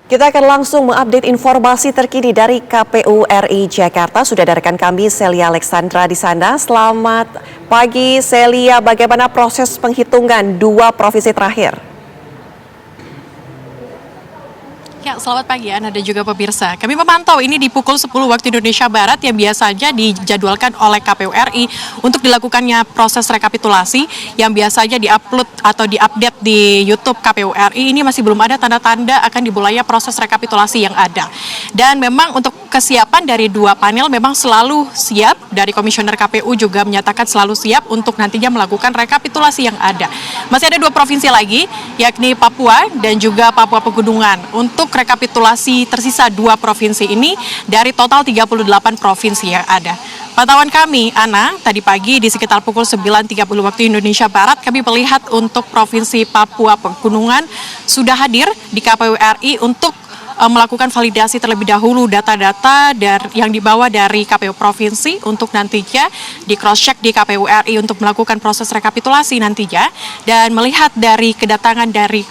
Kita akan langsung mengupdate informasi terkini dari KPU RI Jakarta. Sudah ada rekan kami Celia Alexandra di sana. Selamat pagi Celia, bagaimana proses penghitungan dua provinsi terakhir? Ya, selamat pagi Ana dan juga pemirsa. Kami memantau ini di pukul 10 waktu Indonesia Barat yang biasanya dijadwalkan oleh KPU RI untuk dilakukannya proses rekapitulasi yang biasanya diupload atau diupdate di YouTube KPU RI. Ini masih belum ada tanda-tanda akan dimulainya proses rekapitulasi yang ada. Dan memang untuk kesiapan dari dua panel memang selalu siap. Dari Komisioner KPU juga menyatakan selalu siap untuk nantinya melakukan rekapitulasi yang ada. Masih ada dua provinsi lagi, yakni Papua dan juga Papua Pegunungan. Untuk rekapitulasi tersisa dua provinsi ini dari total 38 provinsi yang ada. Pantauan kami, Ana, tadi pagi di sekitar pukul 9.30 waktu Indonesia Barat, kami melihat untuk Provinsi Papua Pegunungan sudah hadir di KPU RI untuk melakukan validasi terlebih dahulu data-data yang dibawa dari KPU Provinsi untuk nantinya di cross-check di KPU RI untuk melakukan proses rekapitulasi nantinya. Dan melihat dari kedatangan dari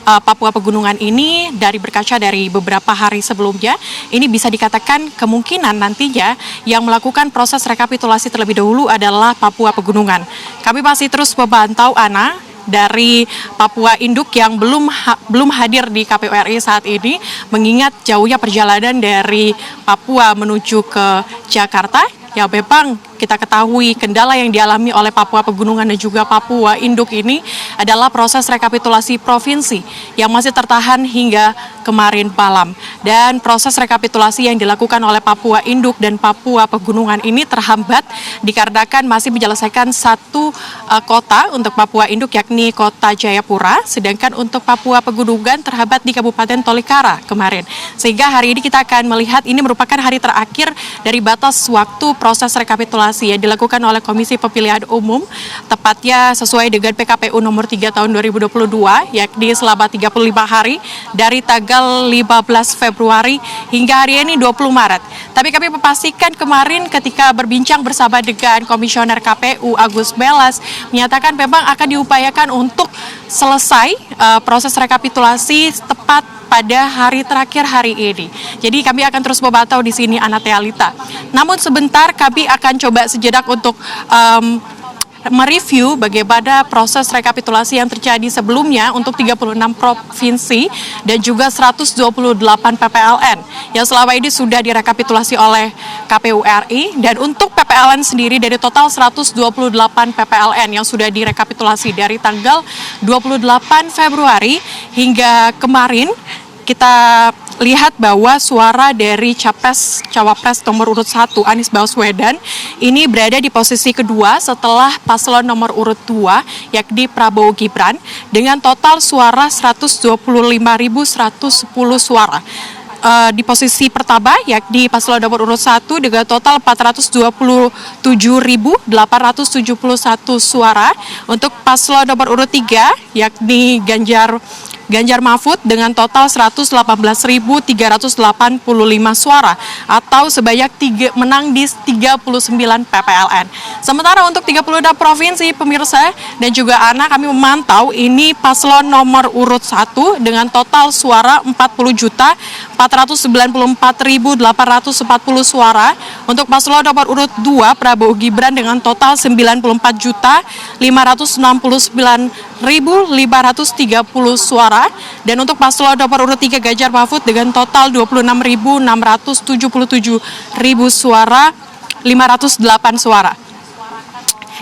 Papua Pegunungan ini berkaca dari beberapa hari sebelumnya, ini bisa dikatakan kemungkinan nantinya yang melakukan proses rekapitulasi terlebih dahulu adalah Papua Pegunungan. Kami masih terus memantau, Ana, dari Papua Induk yang belum hadir di KPU RI saat ini, mengingat jauhnya perjalanan dari Papua menuju ke Jakarta. Ya, memang kita ketahui kendala yang dialami oleh Papua Pegunungan dan juga Papua Induk ini adalah proses rekapitulasi provinsi yang masih tertahan hingga kemarin malam. Dan proses rekapitulasi yang dilakukan oleh Papua Induk dan Papua Pegunungan ini terhambat dikarenakan masih menyelesaikan satu kota untuk Papua Induk, yakni kota Jayapura, sedangkan untuk Papua Pegunungan terhambat di Kabupaten Tolikara kemarin. Sehingga hari ini kita akan melihat ini merupakan hari terakhir dari batas waktu proses rekapitulasi yang dilakukan oleh Komisi Pemilihan Umum, tepatnya sesuai dengan PKPU nomor 3 tahun 2022, yakni selama 35 hari dari tanggal 15 Februari hingga hari ini 20 Maret. Tapi kami memastikan kemarin ketika berbincang bersama dengan Komisioner KPU Agus Melas, menyatakan memang akan diupayakan untuk selesai proses rekapitulasi tepat pada hari terakhir hari ini. Jadi kami akan terus memantau di sini, Ana Tealita. Namun sebentar kami akan coba sejenak untuk mereview bagaimana proses rekapitulasi yang terjadi sebelumnya untuk 36 provinsi dan juga 128 PPLN yang selama ini sudah direkapitulasi oleh KPU RI. Dan untuk PPLN sendiri dari total 128 PPLN yang sudah direkapitulasi dari tanggal 28 Februari hingga kemarin, kita lihat bahwa suara dari Cawapres nomor urut 1 Anies Baswedan ini berada di posisi kedua setelah paslon nomor urut 2 yakni Prabowo Gibran dengan total suara 125.110 suara. Di posisi pertama yakni paslon nomor urut 1 dengan total 427.871 suara. Untuk paslon nomor urut 3 yakni Ganjar Mahfud dengan total 118.385 suara atau sebanyak menang di 39 PPLN. Sementara untuk 36 provinsi, pemirsa dan juga Ana, kami memantau ini paslon nomor urut 1 dengan total suara 40.494.840 suara. Untuk paslon nomor urut 2 Prabowo Gibran dengan total 94.569.530 suara. Dan untuk paslon nomor urut 3 Ganjar Mahfud dengan total 26.677.000 suara, 508 suara.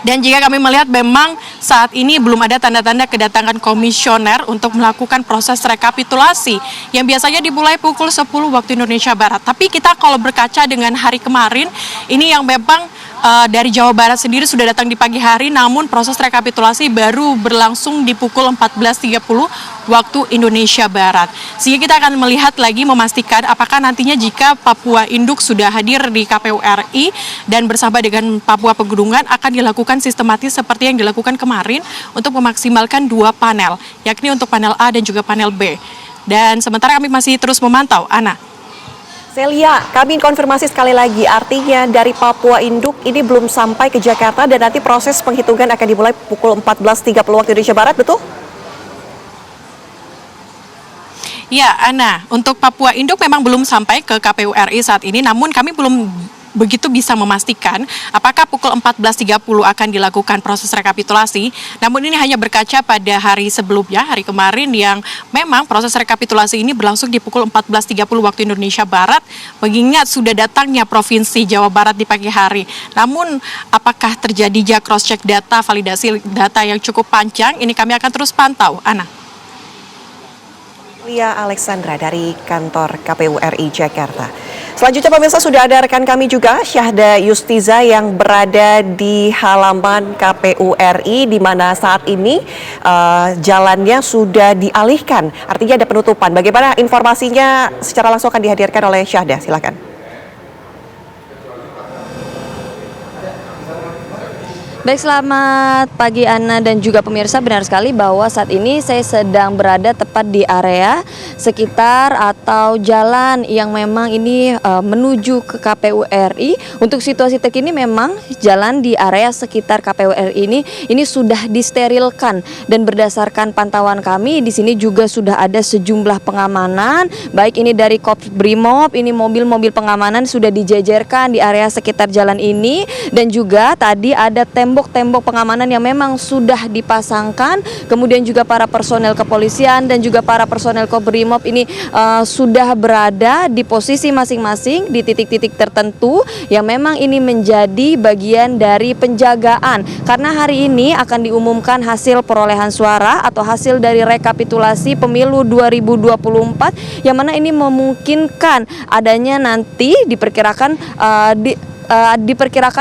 Dan jika kami melihat memang saat ini belum ada tanda-tanda kedatangan komisioner untuk melakukan proses rekapitulasi yang biasanya dimulai pukul 10 waktu Indonesia Barat. Tapi kita kalau berkaca dengan hari kemarin, ini yang memang dari Jawa Barat sendiri sudah datang di pagi hari, namun proses rekapitulasi baru berlangsung di pukul 14.30 waktu Indonesia Barat. Sehingga kita akan melihat lagi memastikan apakah nantinya jika Papua Induk sudah hadir di KPU RI dan bersama dengan Papua Pegunungan akan dilakukan sistematis seperti yang dilakukan kemarin untuk memaksimalkan dua panel, yakni untuk panel A dan juga panel B. Dan sementara kami masih terus memantau, Ana. Celia, kami konfirmasi sekali lagi, artinya dari Papua Induk ini belum sampai ke Jakarta dan nanti proses penghitungan akan dimulai pukul 14.30 waktu Indonesia Barat, betul? Ya, Ana, untuk Papua Induk memang belum sampai ke KPU RI saat ini, namun kami belum begitu bisa memastikan apakah pukul 14.30 akan dilakukan proses rekapitulasi. Namun ini hanya berkaca pada hari sebelumnya, hari kemarin yang memang proses rekapitulasi ini berlangsung di pukul 14.30 waktu Indonesia Barat, mengingat sudah datangnya Provinsi Jawa Barat di pagi hari. Namun apakah terjadi cross-check data, validasi data yang cukup panjang, ini kami akan terus pantau, Ana. Lia Alexandra dari kantor KPU RI Jakarta. Selanjutnya pemirsa, sudah ada rekan kami juga, Syahda Yustiza, yang berada di halaman KPU RI, di mana saat ini jalannya sudah dialihkan, artinya ada penutupan. Bagaimana informasinya secara langsung akan dihadirkan oleh Syahda, silakan. Baik, selamat pagi Ana dan juga pemirsa. Benar sekali bahwa saat ini saya sedang berada tepat di area sekitar atau jalan yang memang ini menuju ke KPU RI. Untuk situasi terkini memang jalan di area sekitar KPU RI ini sudah disterilkan, dan berdasarkan pantauan kami di sini juga sudah ada sejumlah pengamanan, baik ini dari Korps Brimob, ini mobil-mobil pengamanan sudah dijejerkan di area sekitar jalan ini, dan juga tadi ada tembok pengamanan yang memang sudah dipasangkan. Kemudian juga para personel kepolisian dan juga para personel Kobrimob ini sudah berada di posisi masing-masing di titik-titik tertentu yang memang ini menjadi bagian dari penjagaan, karena hari ini akan diumumkan hasil perolehan suara atau hasil dari rekapitulasi pemilu 2024, yang mana ini memungkinkan adanya nanti diperkirakan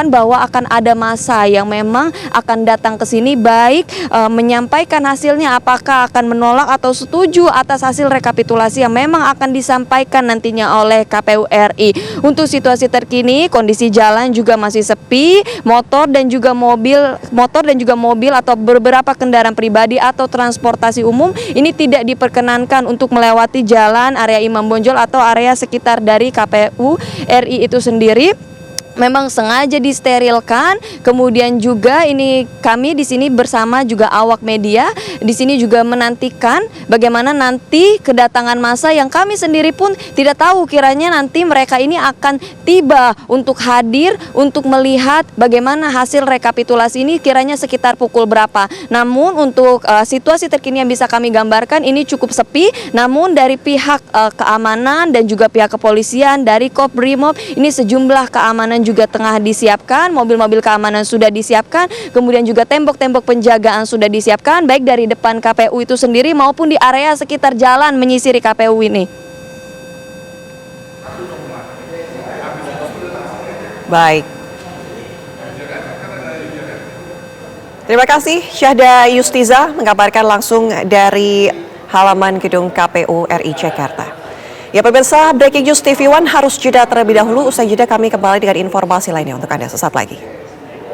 bahwa akan ada massa yang memang akan datang ke sini, baik menyampaikan hasilnya apakah akan menolak atau setuju atas hasil rekapitulasi yang memang akan disampaikan nantinya oleh KPU RI. Untuk situasi terkini, kondisi jalan juga masih sepi, motor dan juga mobil atau beberapa kendaraan pribadi atau transportasi umum ini tidak diperkenankan untuk melewati jalan area Imam Bonjol atau area sekitar dari KPU RI itu sendiri. Memang sengaja disterilkan. Kemudian juga ini kami di sini bersama juga awak media di sini juga menantikan bagaimana nanti kedatangan massa yang kami sendiri pun tidak tahu kiranya nanti mereka ini akan tiba untuk hadir untuk melihat bagaimana hasil rekapitulasi ini kiranya sekitar pukul berapa. Namun untuk situasi terkini yang bisa kami gambarkan ini cukup sepi, namun dari pihak keamanan dan juga pihak kepolisian dari Kobrimob ini sejumlah keamanan juga tengah disiapkan, mobil-mobil keamanan sudah disiapkan, kemudian juga tembok-tembok penjagaan sudah disiapkan, baik dari depan KPU itu sendiri maupun di area sekitar jalan menyisiri KPU ini. Baik. Terima kasih Syahda Yustiza mengabarkan langsung dari halaman gedung KPU RI Jakarta. Ya pemirsa, Breaking News TV One harus jeda terlebih dahulu. Usai jeda kami kembali dengan informasi lainnya untuk Anda sesaat lagi.